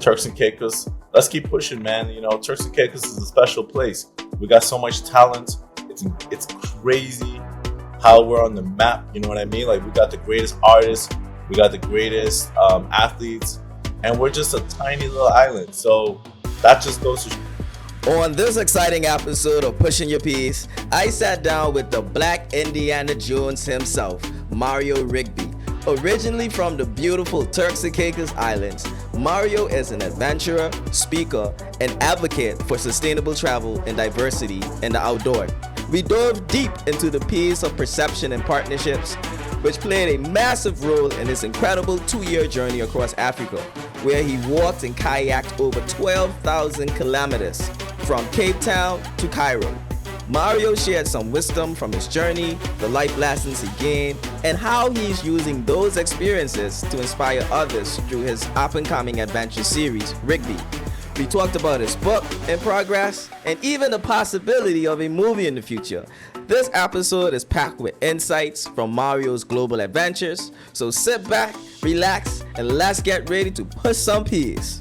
Turks and Caicos. Let's keep pushing, man. Turks and Caicos is a special place. We got so much talent. It's crazy how we're on the map. You know what I mean? Like, we got the greatest artists, we got the greatest athletes, and we're just a tiny little island. So that just goes to. On this exciting episode of Pushing Your Piece, I sat down with the Black Indiana Jones himself, Mario Rigby. Originally from the beautiful Turks and Caicos Islands, Mario is an adventurer, speaker, and advocate for sustainable travel and diversity in the outdoor. We dove deep into the piece of perception and partnerships, which played a massive role in his incredible 2-year journey across Africa, where he walked and kayaked over 12,000 kilometers from Cape Town to Cairo. Mario shared some wisdom from his journey, the life lessons he gained, and how he's using those experiences to inspire others through his up-and-coming adventure series, Rigby. We talked about his book in progress, and even the possibility of a movie in the future. This episode is packed with insights from Mario's global adventures, so sit back, relax, and let's get ready to push some peas.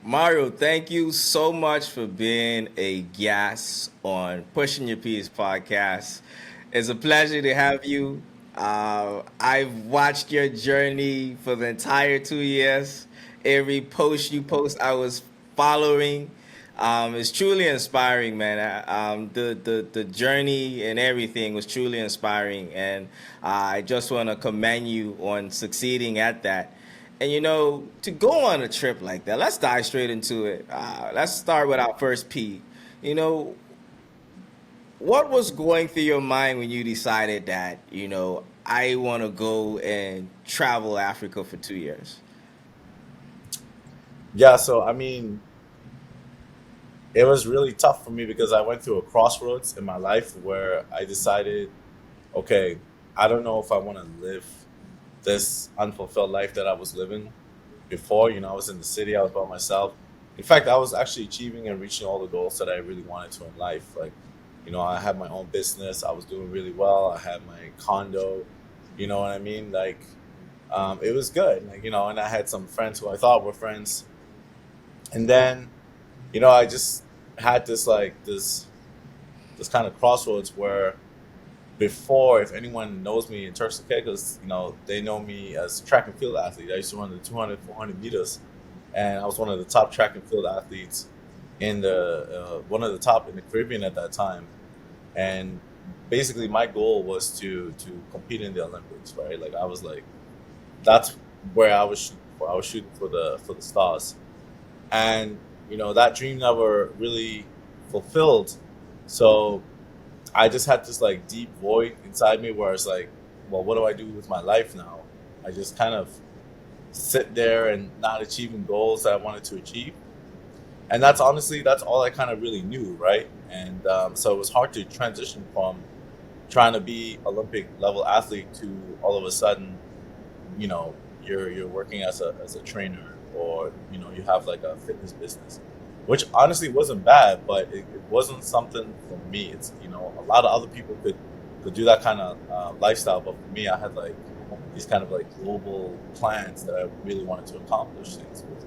Mario, thank you so much for being a guest on Pushing Your Piece podcast. It's a pleasure to have you. I've watched your journey for the entire 2 years. Every post you post, I was following. It's truly inspiring, man. The journey and everything was truly inspiring, and I just want to commend you on succeeding at that. And to go on a trip like that, let's dive straight into it. Let's start with our first P. What was going through your mind when you decided that, I want to go and travel Africa for 2 years? Yeah, so it was really tough for me because I went through a crossroads in my life where I decided, okay, I don't know if I want to live this unfulfilled life that I was living before. I was in the city, I was by myself. In fact, I was actually achieving and reaching all the goals that I really wanted to in life. Like, I had my own business, I was doing really well, I had my condo, you know what I mean? Like, it was good, and I had some friends who I thought were friends. And then, I just had this kind of crossroads where before, if anyone knows me in Turks and Caicos, they know me as a track and field athlete. I used to run the 200, 400 meters, and I was one of the top track and field athletes one of the top in the Caribbean at that time. And basically, my goal was to compete in the Olympics, right? Like, I was like, that's where I was shooting for. I was shooting for the stars, and that dream never really fulfilled. So I just had this deep void inside me where it's like, well, what do I do with my life now? I just kind of sit there and not achieving goals that I wanted to achieve. And that's all I kind of really knew, right? And so it was hard to transition from trying to be Olympic level athlete to all of a sudden, you're working as a trainer, or you have like a fitness business, which honestly wasn't bad, but it wasn't something for me. It's a lot of other people could do that kind of lifestyle, but for me, I had like these kind of like global plans that I really wanted to accomplish things with.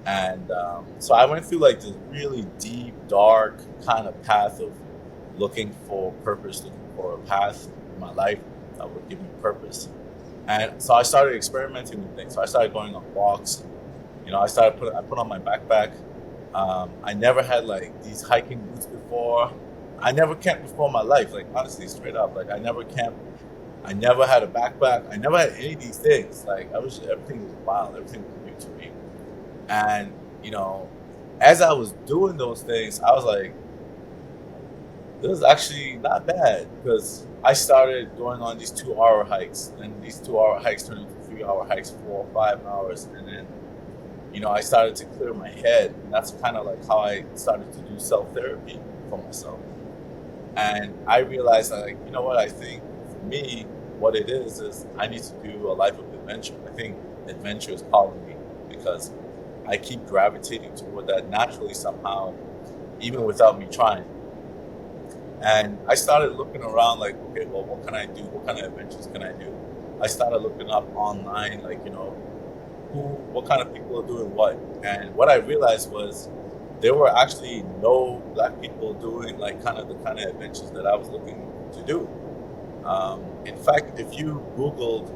And so I went through like this really deep, dark kind of path of looking for purpose, looking for a path in my life that would give me purpose. And so I started experimenting with things. So I started going on walks. I put on my backpack. I never had like these hiking boots before. I never camped before in my life. Like, honestly, straight up, like I never camped. I never had a backpack. I never had any of these things. Like, everything was wild. Everything was new to me. And as I was doing those things, I was like, this is actually not bad, because I started going on these 2-hour hikes, and these 2-hour hikes turned into 3-hour hikes, 4 or 5 hours, and then I started to clear my head, and that's kind of like how I started to do self-therapy for myself. And I realized that, like, what I think for me, what it is I need to do a life of adventure. I think adventure is calling me, because I keep gravitating toward that naturally somehow, even without me trying. And I started looking around like, okay, well, what can I do? What kind of adventures can I do? I started looking up online, like, what kind of people are doing what. And what I realized was there were actually no black people doing like kind of adventures that I was looking to do. In fact, if you Googled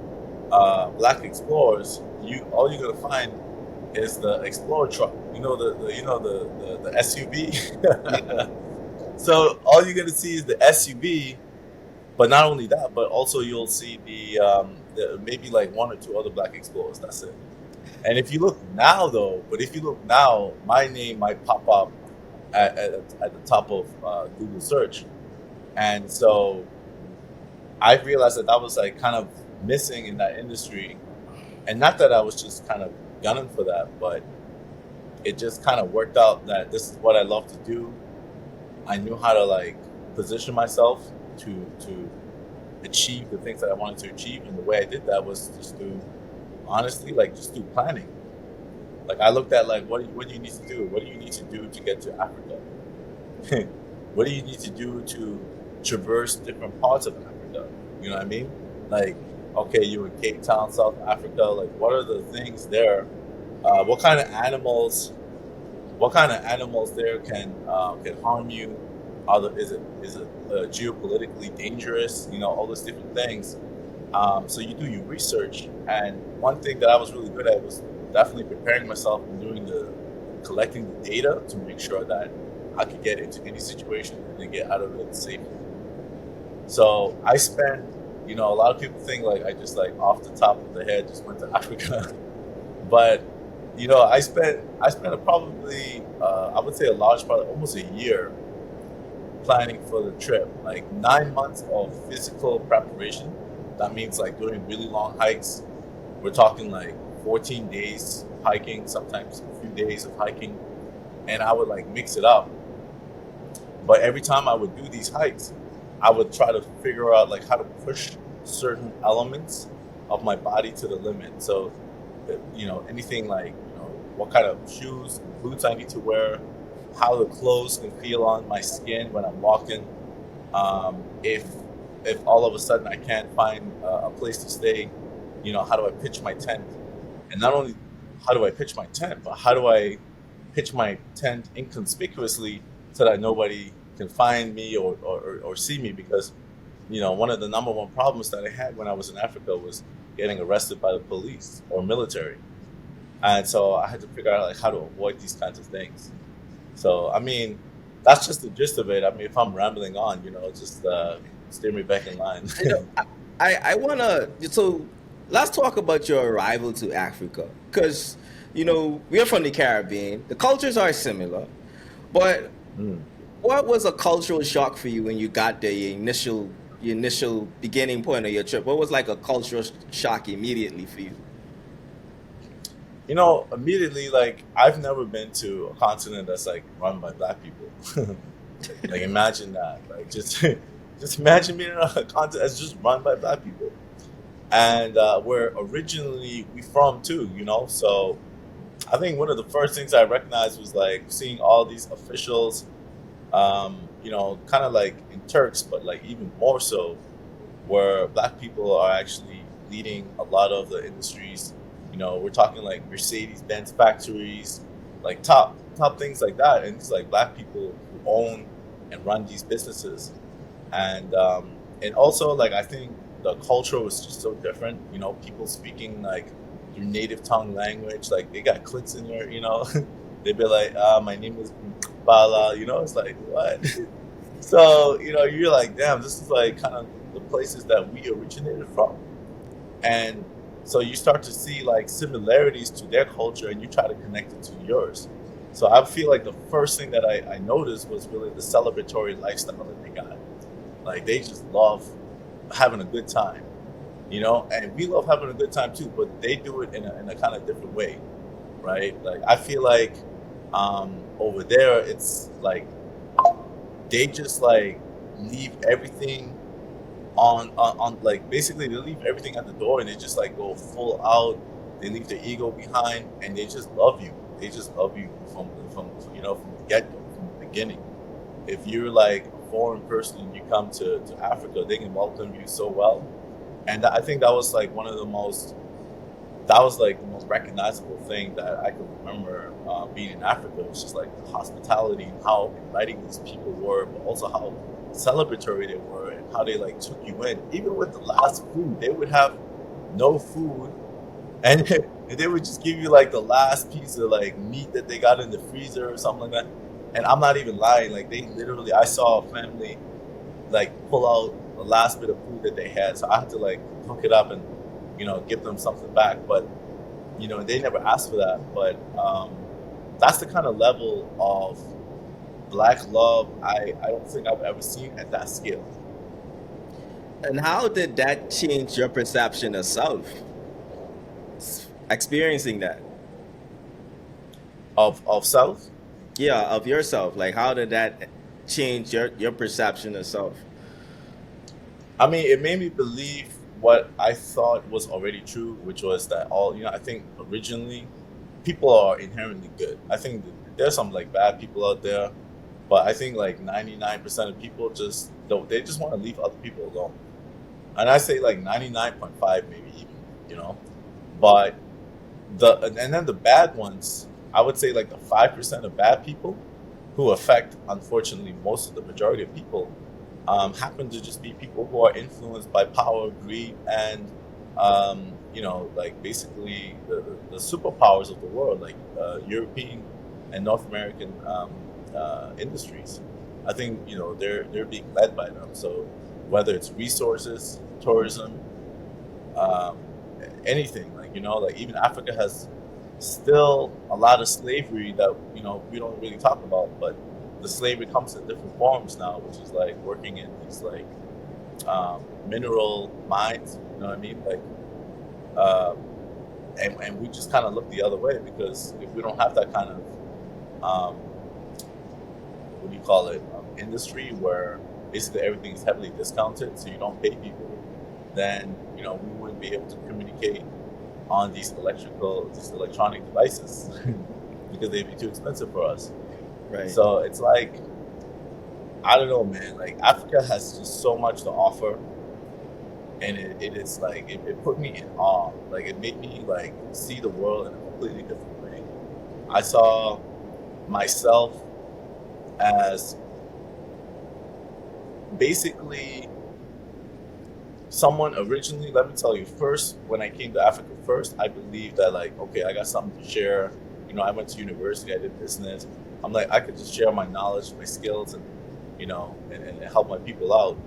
black explorers, you all you're gonna find is the explorer truck. The SUV. Yeah. So all you're gonna see is the SUV, but not only that, but also you'll see the maybe like one or two other black explorers. That's it. And if you look now, my name might pop up at the top of Google search, and so I realized that was like kind of missing in that industry, and not that I was just kind of gunning for that, but it just kind of worked out that this is what I love to do. I knew how to like position myself to achieve the things that I wanted to achieve, and the way I did that was just through honestly like just through planning. Like I looked at like what do you need to do? What do you need to do to get to Africa? What do you need to do to traverse different parts of Africa? You know what I mean? Like, okay, you're in Cape Town, South Africa. Like, what are the things there? What kind of animals? What kind of animals there can harm you? Is it geopolitically dangerous? All those different things. So you do your research, and one thing that I was really good at was definitely preparing myself and collecting the data to make sure that I could get into any situation and then get out of it safely. So I spent, a lot of people think like I just like off the top of the head just went to Africa, but I spent probably I would say a large part, almost a year planning for the trip, like 9 months of physical preparation. That means like doing really long hikes. We're talking like 14 days hiking, sometimes a few days of hiking, and I would like mix it up. But every time I would do these hikes, I would try to figure out like how to push certain elements of my body to the limit. So, anything like, what kind of shoes, boots I need to wear, how the clothes can feel on my skin when I'm walking. If all of a sudden I can't find a place to stay, how do I pitch my tent? And not only how do I pitch my tent, but how do I pitch my tent inconspicuously so that nobody can find me or see me? Because, one of the number one problems that I had when I was in Africa was getting arrested by the police or military. And so I had to figure out like how to avoid these kinds of things. So, I mean, that's just the gist of it. I mean, if I'm rambling on, just steer me back in line. You know, I wanna so let's talk about your arrival to Africa because we're from the Caribbean. The cultures are similar, but Mm. what was a cultural shock for you when you got there? Your initial beginning point of your trip. What was like a cultural shock immediately for you? Immediately, like I've never been to a continent that's like run by black people. Like imagine that. Like just just imagine being in a continent that's just run by black people. And where originally we from too, So I think one of the first things I recognized was like seeing all these officials, kind of like in Turks, but like even more so, where black people are actually leading a lot of the industries. We're talking like Mercedes-Benz factories, like top things like that, and it's like black people who own and run these businesses, and also like I think the culture was just so different. People speaking like your native tongue language, like they got clicks in your, they'd be like, my name is Bala, it's like what? So you're like, damn, this is like kind of the places that we originated from, and so you start to see like similarities to their culture, and you try to connect it to yours. So I feel like the first thing that I noticed was really the celebratory lifestyle that they got. Like they just love having a good time, and we love having a good time too, but they do it in a kind of different way, right? Like I feel like over there, it's like they just like leave everything on like basically they leave everything at the door and they just like go full out. They leave their ego behind and they just love you. They just love you from the get go, from the beginning. If you're like foreign person and you come to Africa, they can welcome you so well. And I think that was like one of the most that was like the most recognizable thing that I could remember being in Africa. It was just like the hospitality and how inviting these people were, but also how celebratory they were and how they like took you in. Even with the last food, they would have no food, and and they would just give you like the last piece of like meat that they got in the freezer or something like that. And I'm not even lying. Like they literally, I saw a family like pull out the last bit of food that they had, so I had to like hook it up and give them something back. But they never asked for that. But that's the kind of level of black love I don't think I've ever seen at that scale. And how did that change your perception of self? Experiencing that. Of self. Yeah, of yourself. Like how did that change your perception of self? I mean, it made me believe what I thought was already true, which was that I think originally people are inherently good. I think there's some like bad people out there, but I think like 99% of people just don't, they just want to leave other people alone. And I say like 99.5 maybe even, you know. But and then the bad ones, I would say like the 5% of bad people who affect unfortunately most of the majority of people happen to just be people who are influenced by power, greed, and like basically the superpowers of the world, like European and North American industries. I think they're being led by them. So whether it's resources, tourism, um, anything, like even Africa has still a lot of slavery that we don't really talk about, but the slavery comes in different forms now, which is like working in these like mineral mines. You know what I mean? Like, um, and we just kind of look the other way because if we don't have that kind of what do you call it, industry where basically everything is heavily discounted, so you don't pay people, then we wouldn't be able to communicate on these electronic devices because they'd be too expensive for us. Right. So it's like, I don't know, man. Like Africa has just so much to offer, and it is like it put me in awe. Like it made me like see the world in a completely different way. I saw myself as basically someone originally. Let me tell you, first when I came to Africa, first I believed that like, okay, I got something to share. I went to university, I did business. I'm like, I could just share my knowledge, my skills, and and help my people out.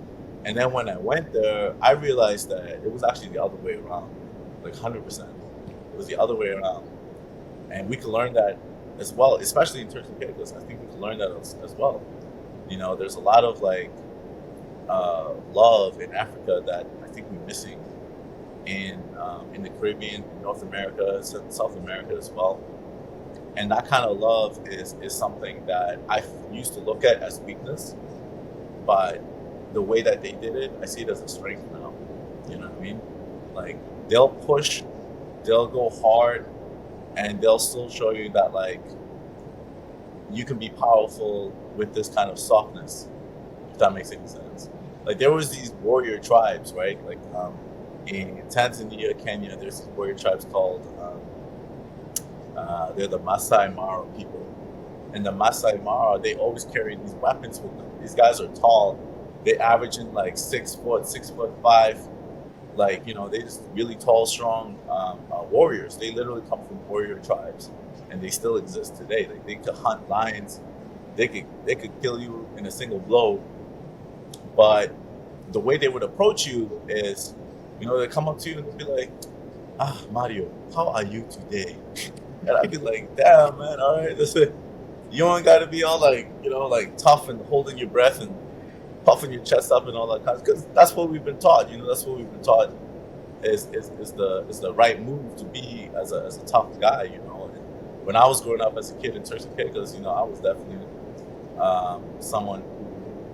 And then when I went there, I realized that it was actually the other way around, like 100%. It was the other way around, and we can learn that as well, especially in Turks and Caicos. I think we can learn that as well. There's a lot of like love in Africa that I think we're missing in the Caribbean, in North America, South America as well. And that kind of love is something that I used to look at as weakness, but the way that they did it, I see it as a strength now. You know what I mean? Like they'll push, they'll go hard, and they'll still show you that like you can be powerful with this kind of softness, if that makes any sense. Like there was these warrior tribes, right? Like in Tanzania, Kenya, there's these warrior tribes called they're the Masai Mara people. And the Masai Mara, they always carry these weapons with them. These guys are tall. They average in like 6 foot, 6'5". Like, they just really tall, strong warriors. They literally come from warrior tribes, and they still exist today. Like they could hunt lions. They could kill you in a single blow. But the way they would approach you is, they come up to you and they'll be like, Mario, how are you today? And I'd be like, damn, man, all right, that's it. You don't got to be all like, like tough and holding your breath and puffing your chest up and all that kind of, because that's what we've been taught. That's what we've been taught is the right move to be as a tough guy. And when I was growing up as a kid in Turks and Caicos, I was definitely someone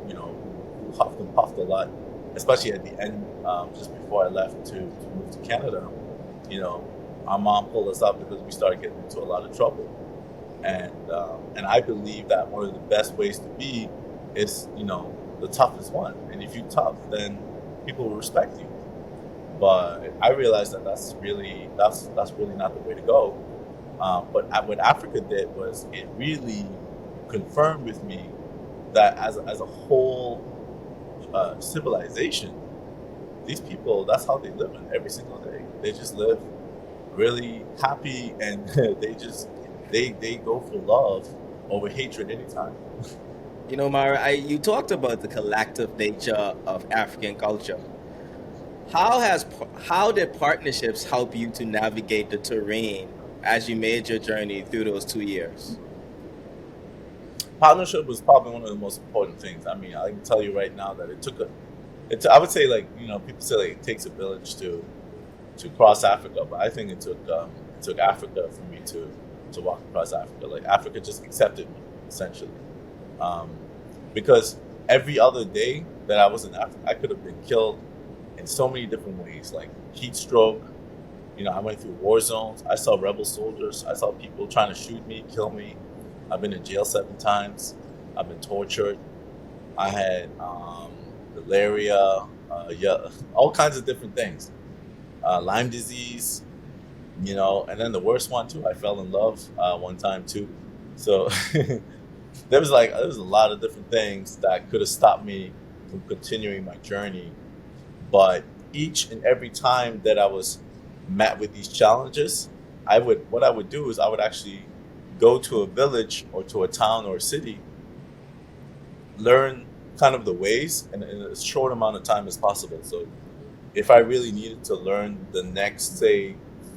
who huffed and puffed a lot, especially at the end, just before I left to move to Canada. Our mom pulled us up because we started getting into a lot of trouble, and I believe that one of the best ways to be is the the toughest one. And if you're tough, then people will respect you. But I realized that that's really not the way to go. What Africa did was it really confirmed with me that as a whole civilization, these people, that's how they live in every single day. They just live really happy, and they go for love over hatred anytime. You know, Mara, you talked about the collective nature of African culture. How did partnerships help you to navigate the terrain as you made your journey through those 2 years? Partnership was probably one of the most important things. I mean, I can tell you right now that I would say, like, people say like it takes a village to cross Africa, but I think it took Africa for me to walk across Africa. Like, Africa just accepted me, essentially. Um, because every other day that I was in Africa, I could have been killed in so many different ways, like heat stroke. I went through war zones. I saw rebel soldiers. I saw people trying to shoot me, kill me. I've been in jail 7 times. I've been tortured. I had malaria, yeah, all kinds of different things. Lyme disease, and then the worst one too. I fell in love one time too. So there was a lot of different things that could have stopped me from continuing my journey. But each and every time that I was met with these challenges, what I would do is I would actually go to a village or to a town or a city, learn kind of the ways in as short amount of time as possible. So if I really needed to learn the next, say,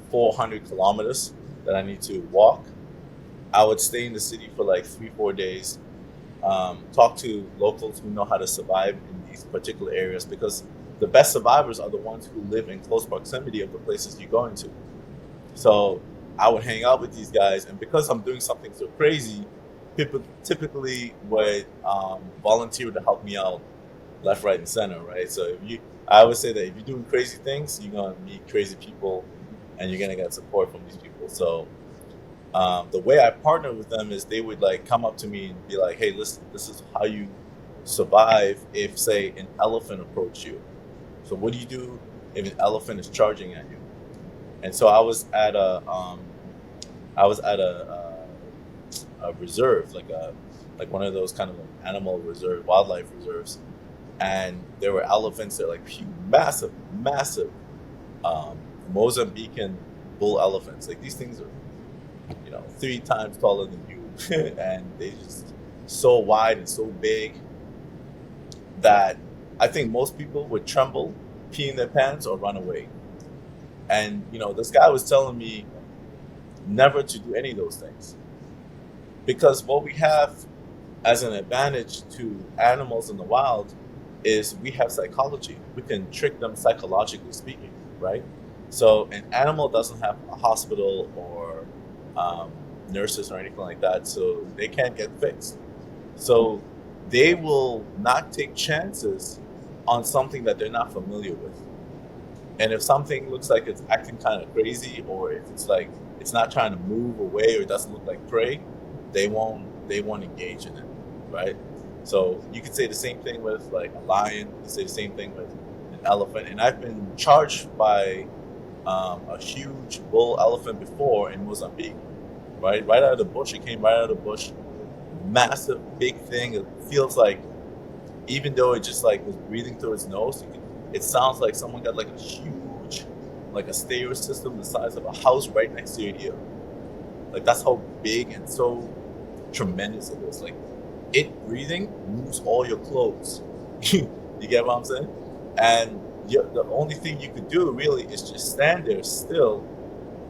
400 kilometers that I need to walk, I would stay in the city for like 3, 4 days, talk to locals who know how to survive in these particular areas, because the best survivors are the ones who live in close proximity of the places you're going to. So I would hang out with these guys, and because I'm doing something so crazy, people typically would volunteer to help me out left, right, and center, right? So I always say that if you're doing crazy things, you're gonna meet crazy people, and you're gonna get support from these people. So the way I partner with them is they would like come up to me and be like, "Hey, listen, this is how you survive if, say, an elephant approached you. So what do you do if an elephant is charging at you?" And so I was at a reserve, like one of those kind of like animal reserve, wildlife reserves, and there were elephants that like massive, massive Mozambican bull elephants. Like, these things are 3 times taller than you, and they just so wide and so big that I think most people would tremble, pee in their pants, or run away. And this guy was telling me never to do any of those things, because what we have as an advantage to animals in the wild is we have psychology. We can trick them psychologically speaking, right? So an animal doesn't have a hospital or nurses or anything like that, so they can't get fixed. So they will not take chances on something that they're not familiar with. And if something looks like it's acting kind of crazy, or if it's like it's not trying to move away, or it doesn't look like prey, they won't engage in it, right? So you could say the same thing with like a lion. You could say the same thing with an elephant. And I've been charged by a huge bull elephant before in Mozambique, right? Right out of the bush. It came right out of the bush. Massive, big thing. It feels like, even though it just like was breathing through its nose, it sounds like someone got like a huge, like a stereo system the size of a house right next to your ear. Like, that's how big and so tremendous it is. Like, it breathing moves all your clothes. You get what I'm saying? And the only thing you could do really is just stand there still,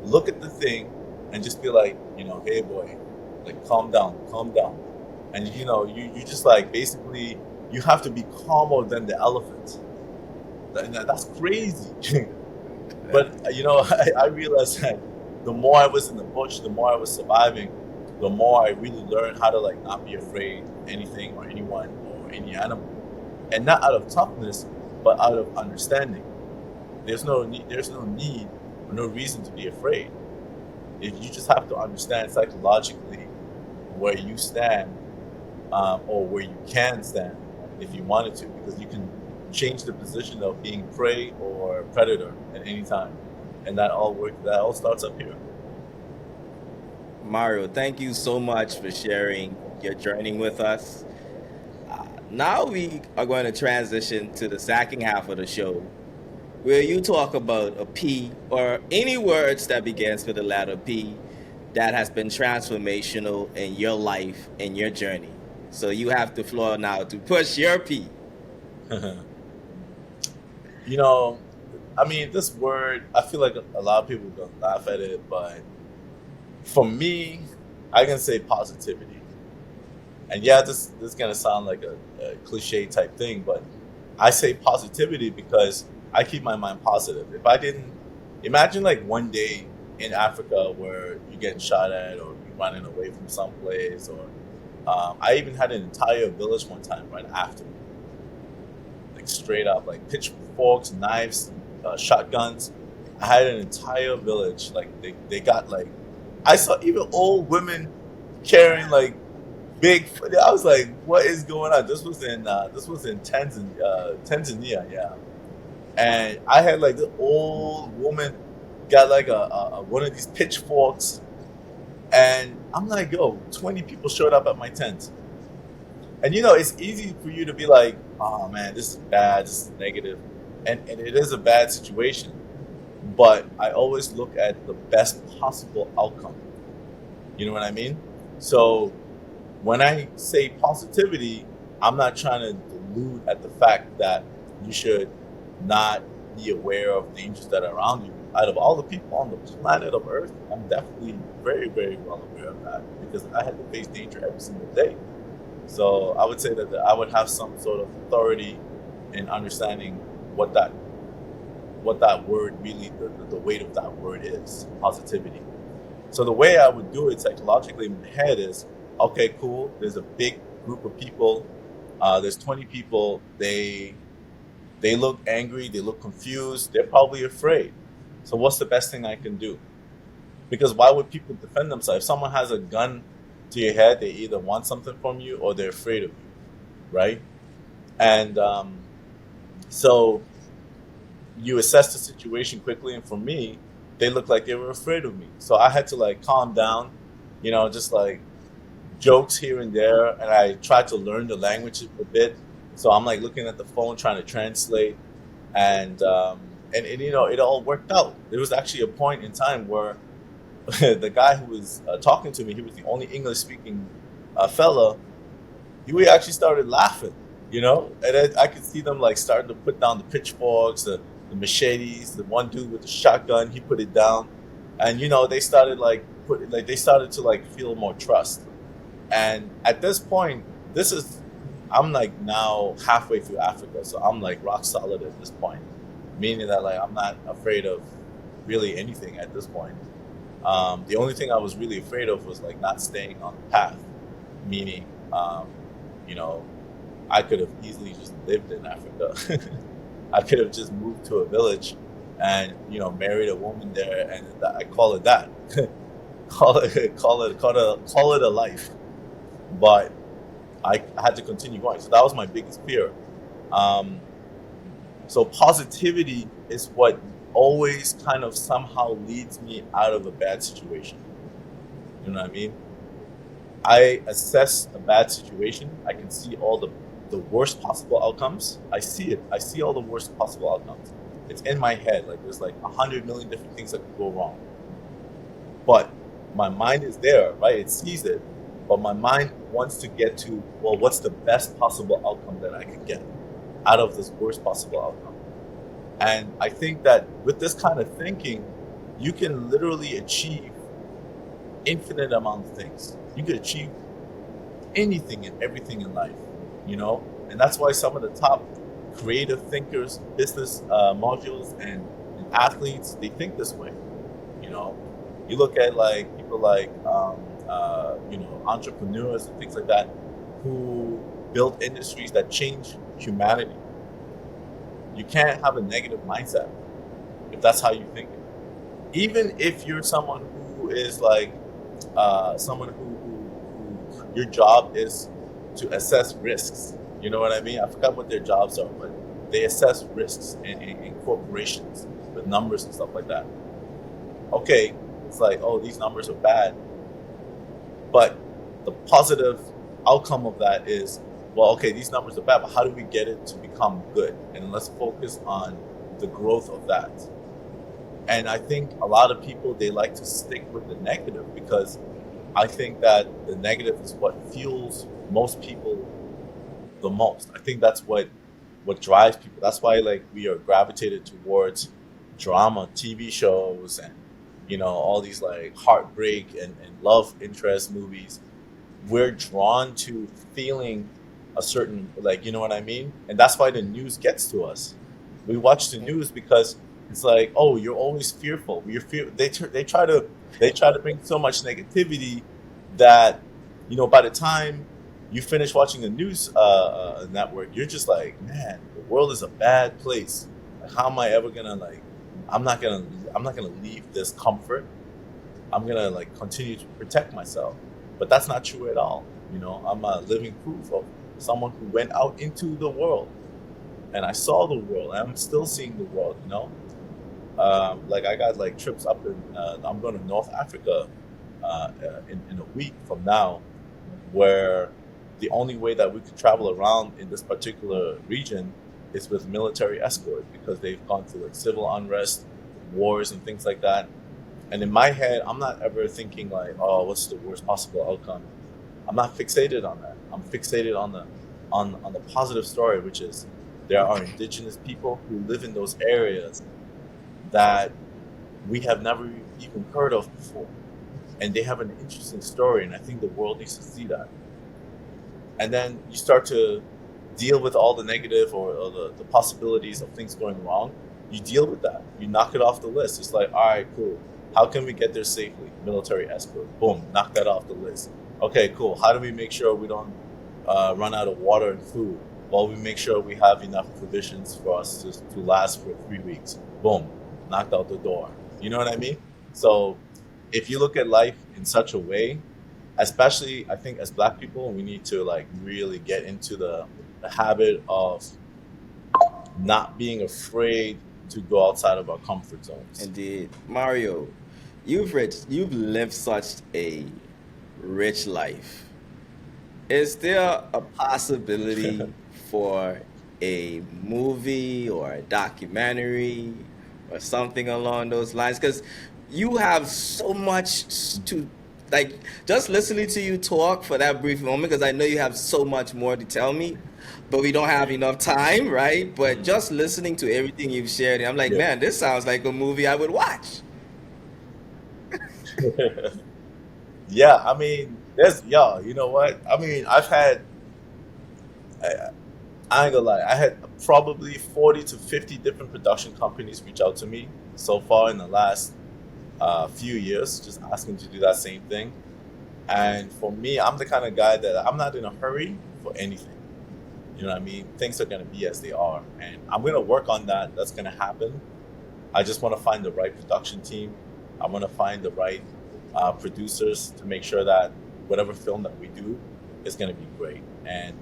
look at the thing, and just be like, "Hey boy, like, calm down, calm down." And you just like, basically, you have to be calmer than the elephant. And that's crazy. But I realized that the more I was in the bush, the more I was surviving, the more I really learned how to like not be afraid of anything or anyone or any animal, and not out of toughness, but out of understanding. There's no need or no reason to be afraid. If you just have to understand psychologically where you stand, or where you can stand, if you wanted to, because you can change the position of being prey or predator at any time, and that all starts up here. Mario, thank you so much for sharing your journey with us. Now we are going to transition to the second half of the show, where you talk about a P or any words that begins with the letter P that has been transformational in your life and your journey. So you have the floor now to push your P. You know, I mean, this word, I feel like a lot of people are gonna laugh at it, but for me, I can say positivity. And yeah, this is gonna sound like a cliche type thing, but I say positivity because I keep my mind positive. If I didn't imagine like one day in Africa where you're getting shot at or you're running away from someplace, or I even had an entire village one time right after me, like straight up, like pitchforks, knives, shotguns. I had an entire village, like they got like, I saw even old women carrying like big. I was like, what is going on? This was in Tanzania, yeah. And I had like the old woman got like a one of these pitchforks, and I'm like, yo, 20 people showed up at my tent. And it's easy for you to be like, oh man, this is bad, this is negative. And it is a bad situation. But I always look at the best possible outcome. You know what I mean? So when I say positivity, I'm not trying to delude at the fact that you should not be aware of dangers that are around you. Out of all the people on the planet of Earth, I'm definitely very, very well aware of that because I had to face danger every single day. So I would say that I would have some sort of authority in understanding what that word really, the weight of that word is, positivity. So the way I would do it psychologically in my head is, okay, cool. There's a big group of people. There's 20 people. They look angry. They look confused. They're probably afraid. So what's the best thing I can do? Because why would people defend themselves? If someone has a gun to your head, they either want something from you or they're afraid of you, right? And so you assess the situation quickly. And for me, they looked like they were afraid of me. So I had to like calm down, just like jokes here and there. And I tried to learn the language a bit. So I'm like looking at the phone, trying to translate. And it all worked out. There was actually a point in time where the guy who was talking to me, he was the only English speaking fella. We actually started laughing, and I could see them like starting to put down the pitchforks, the machetes. The one dude with the shotgun, he put it down, and they started they started to like feel more trust. And at this point, I'm like now halfway through Africa, so I'm like rock solid at this point, meaning that like I'm not afraid of really anything at this point. The only thing I was really afraid of was like not staying on the path, meaning, you know, I could have easily just lived in Africa. I could have just moved to a village and married a woman there, and I call it that. Call it a life. But I had to continue going, so that was my biggest fear. Um, so positivity is what always kind of somehow leads me out of a bad situation. You know what I mean? I assess a bad situation. I can see all the worst possible outcomes. I see it. I see all the worst possible outcomes. It's in my head. Like there's like 100 million different things that could go wrong. But my mind is there, right? It sees it. But my mind wants to get to, well, what's the best possible outcome that I could get out of this worst possible outcome? And I think that with this kind of thinking, you can literally achieve infinite amount of things. You could achieve anything and everything in life, And that's why some of the top creative thinkers, business modules, and athletes, they think this way. You know, you look at like people like entrepreneurs and things like that who build industries that change humanity. You can't have a negative mindset if that's how you think. Even if you're someone who is like someone who your job is to assess risks, You know what I mean? I forgot what their jobs are, but they assess risks in corporations with numbers and stuff like that. Okay, it's like, oh, these numbers are bad, but the positive outcome of that is, well, okay, these numbers are bad, but how do we get it to become good? And let's focus on the growth of that. And I think a lot of people, they like to stick with the negative because I think that the negative is what fuels most people the most. I think that's what drives people. That's why like we are gravitated towards drama TV shows and all these like heartbreak and love interest movies. We're drawn to feeling a certain, like, you know what I mean? And that's why the news gets to us. We watch the news because it's like, oh, you're always fearful. They try to bring so much negativity that by the time you finish watching the news network, you're just like, man, the world is a bad place. Like, how am I ever gonna like? I'm not gonna leave this comfort. I'm gonna like continue to protect myself. But that's not true at all. I'm a living proof of someone who went out into the world and I saw the world. And I'm still seeing the world. Like I got like trips up in. I'm going to North Africa in a week from now, where the only way that we could travel around in this particular region is with military escort because they've gone through like civil unrest, wars, and things like that. And in my head, I'm not ever thinking like, oh, what's the worst possible outcome? I'm not fixated on that. I'm fixated on the positive story, which is there are indigenous people who live in those areas that we have never even heard of before. And they have an interesting story, and I think the world needs to see that. And then you start to deal with all the negative or the possibilities of things going wrong. You deal with that. You knock it off the list. It's like, all right, cool. How can we get there safely? Military escort. Boom, knock that off the list. Okay, cool. How do we make sure we don't run out of water and food? Well, we make sure we have enough provisions for us to last for 3 weeks. Boom, knocked out the door. You know what I mean? So if you look at life in such a way, especially I think as Black people, we need to like really get into the habit of not being afraid to go outside of our comfort zones. Indeed. Mario, you've lived such a rich life. Is there a possibility for a movie or a documentary or something along those lines? Because you have so much to, like, just listening to you talk for that brief moment, because I know you have so much more to tell me, but we don't have enough time, right? But Mhm. just listening to everything you've shared, I'm like, Yeah. man, this sounds like a movie I would watch. Yeah, I mean, there's yeah, you know what? I mean, I, I ain't gonna lie, I had probably 40 to 50 different production companies reach out to me so far in the last few years, just asking to do that same thing. And for me, I'm the kind of guy that I'm not in a hurry for anything. You know what I mean? Things are gonna be as they are, and I'm gonna work on that. That's gonna happen. I just want to find the right production team. I want to find the right producers to make sure that whatever film that we do is going to be great. And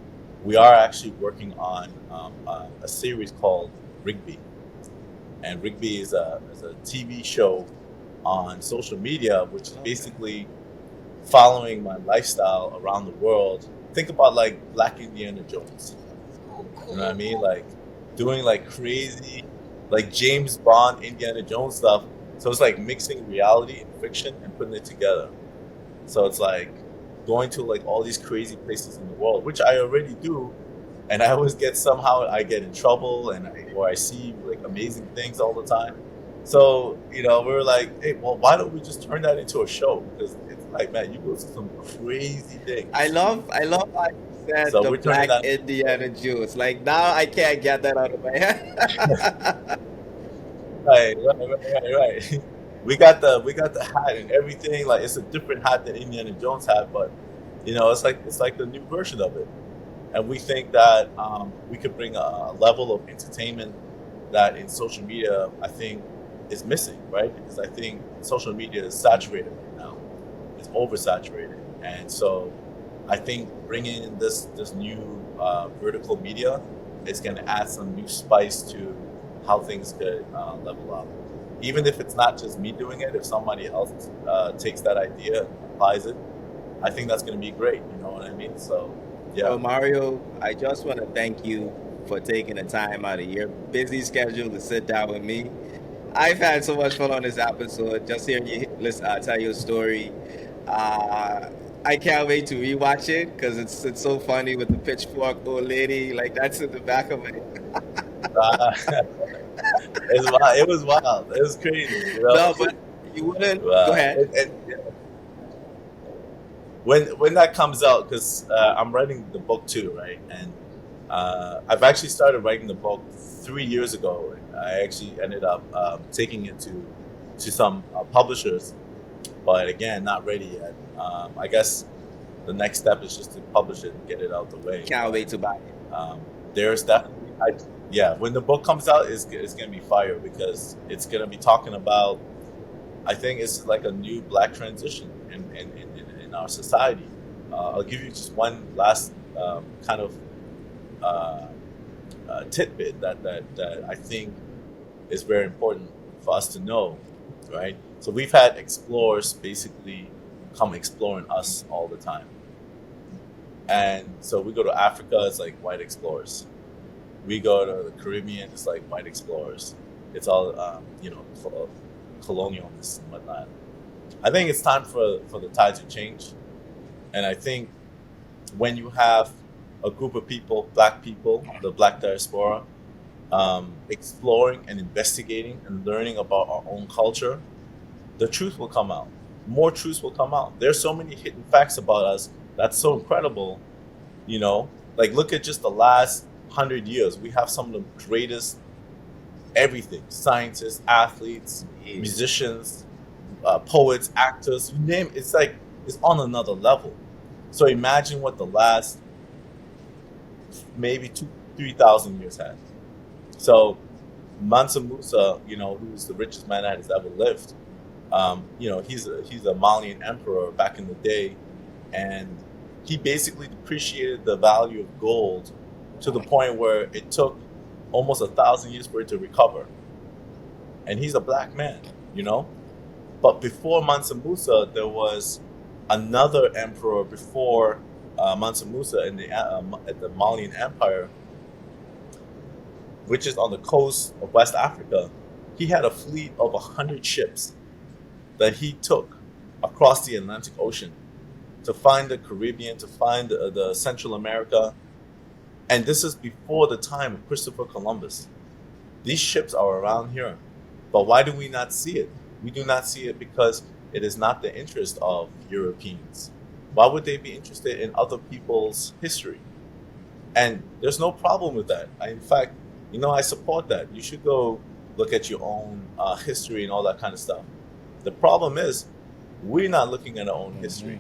we are actually working on a series called Rigby. And Rigby is a TV show on social media, which is Okay. basically following my lifestyle around the world. Think about like Black Indiana Jones. You know what I mean? Like doing like crazy, like James Bond, Indiana Jones stuff. So it's like mixing reality and fiction and putting it together. So it's like going to like all these crazy places in the world, which I already do, and I always get somehow I get in trouble or I see like amazing things all the time. So we were like, hey, well, why don't we just turn that into a show? Because it's like, man, you go to some crazy I things. love, I love how you said So the we're turning Black that into a show. Indiana Jones. Like now, I can't get that out of my head. Right. We got the hat and everything. Like it's a different hat than Indiana Jones had, but it's like the new version of it. And we think that we could bring a level of entertainment that in social media I think is missing, right? Because I think social media is saturated right now. It's oversaturated, and so I think bringing in this new vertical media is going to add some new spice to how things could level up. Even if it's not just me doing it, if somebody else takes that idea and applies it, I think that's going to be great. You know what I mean? So, Well, yeah. Mario, I just want to thank you for taking the time out of your busy schedule to sit down with me. I've had so much fun on this episode, just hearing you listen, tell your story. Uh, I can't wait to rewatch it because it's so funny with the pitchfork old lady, like that's in the back of it. Uh, it was wild. It was crazy, you know. No, but you wouldn't. Go Uh, ahead. when that comes out, because I'm writing the book too, right? And I've actually started writing the book 3 years ago. I actually ended up taking it to some publishers, but again, not ready yet. I guess the next step is just to publish it and get it out the way. Can't But wait to buy it. there's definitely, yeah, when the book comes out, it's gonna be fire because it's gonna be talking about. I think it's like a new black transition in our society. I'll give you just one last kind of uh, tidbit that I think is very important for us to know, right? So we've had explorers basically come exploring us all the time. And so we go to Africa, it's like white explorers. We go to the Caribbean, it's like white explorers. It's all, colonialness and whatnot. I think it's time for the tide to change. And I think when you have a group of people, black people, the black diaspora, exploring and investigating and learning about our own culture, the truth will come out. More truths will come out. There's so many hidden facts about us that's so incredible, you know. Like look at just the last 100 years. We have some of the greatest everything: scientists, athletes, Yeah. musicians, poets, actors. You name it, it's like it's on another level. So imagine what the last maybe 2, 3,000 years had. So Mansa Musa, who's the richest man that has ever lived. He's a Malian emperor back in the day, and he basically depreciated the value of gold to the point where it took almost 1,000 years for it to recover. And he's a black man, you know. But before Mansa Musa, there was another emperor before Mansa Musa in at the Malian Empire, which is on the coast of West Africa. He had a fleet of 100 ships that he took across the Atlantic Ocean to find the Caribbean, to find the Central America. And this is before the time of Christopher Columbus. These ships are around here. But why do we not see it? We do not see it because it is not the interest of Europeans. Why would they be interested in other people's history? And there's no problem with that. In fact, I support that. You should go look at your own history and all that kind of stuff. The problem is, we're not looking at our own history.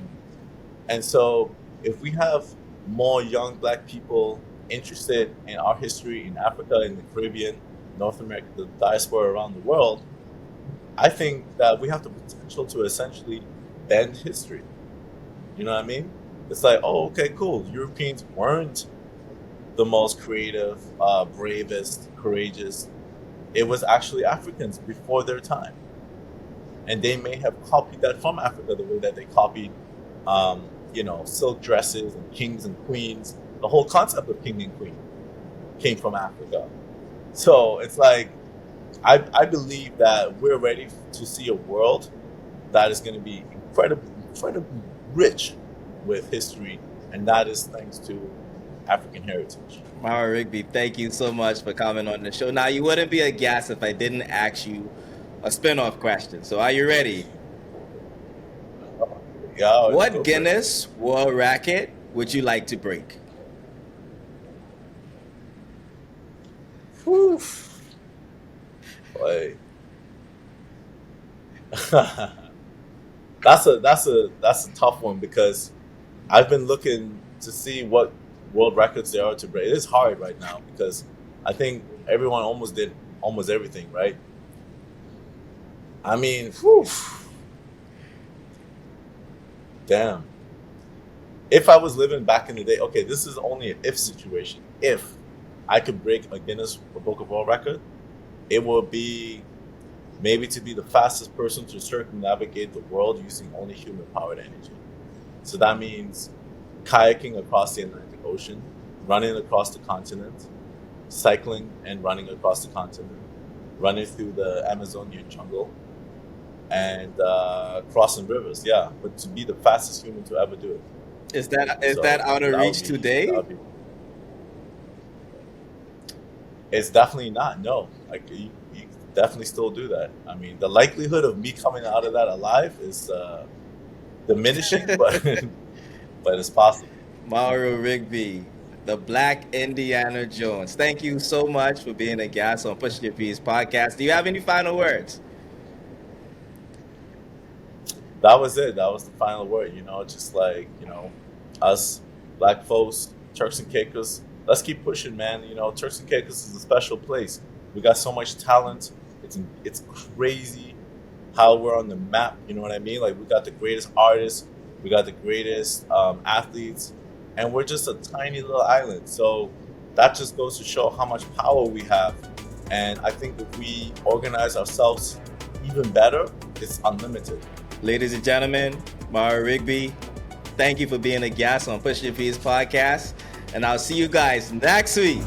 And so, if we have more young black people interested in our history in Africa, in the Caribbean, North America, the diaspora around the world, I think that we have the potential to essentially bend history. You know what I mean? It's like, oh, okay, cool. Europeans weren't the most creative, bravest, courageous. It was actually Africans before their time. And they may have copied that from Africa the way that they copied, silk dresses and kings and queens. The whole concept of king and queen came from Africa. So it's like, I believe that we're ready to see a world that is going to be incredibly rich with history, and that is thanks to African heritage. Mario Rigby, thank you so much for coming on the show. Now, you wouldn't be a guest if I didn't ask you a spin-off question. So are you ready? Yeah, What go for it. Guinness World Record would you like to break? Whew. Boy. That's a tough one because I've been looking to see what world records there are to break. It is hard right now because I think everyone almost did almost everything, right? I mean, whew, damn. if I was living back in the day, okay, this is only an if situation. If I could break a Guinness Book of World Record, it would be maybe to be the fastest person to circumnavigate the world using only human powered energy. So that means kayaking across the Atlantic Ocean, running across the continent, cycling and running across the continent, running through the Amazonian jungle, and crossing rivers. Yeah, but to be the fastest human to ever do it. Is that So out of that would reach be today? that would be. It's definitely not. No, like you definitely still do that. I mean, the likelihood of me coming out of that alive is diminishing, but but it's possible. Mario Rigby, the Black Indiana Jones. Thank you so much for being a guest on Pushing Your Peace podcast. Do you have any final words? That was it. That was the final word. Just like us black folks, Turks and Caicos. Let's keep pushing, man. Turks and Caicos is a special place. We got so much talent. It's crazy how we're on the map. You know what I mean? Like we got the greatest artists, we got the greatest athletes, and we're just a tiny little island. So that just goes to show how much power we have. And I think if we organize ourselves even better, it's unlimited. Ladies and gentlemen, Mario Rigby, thank you for being a guest on Push Your Peace podcast. And I'll see you guys next week.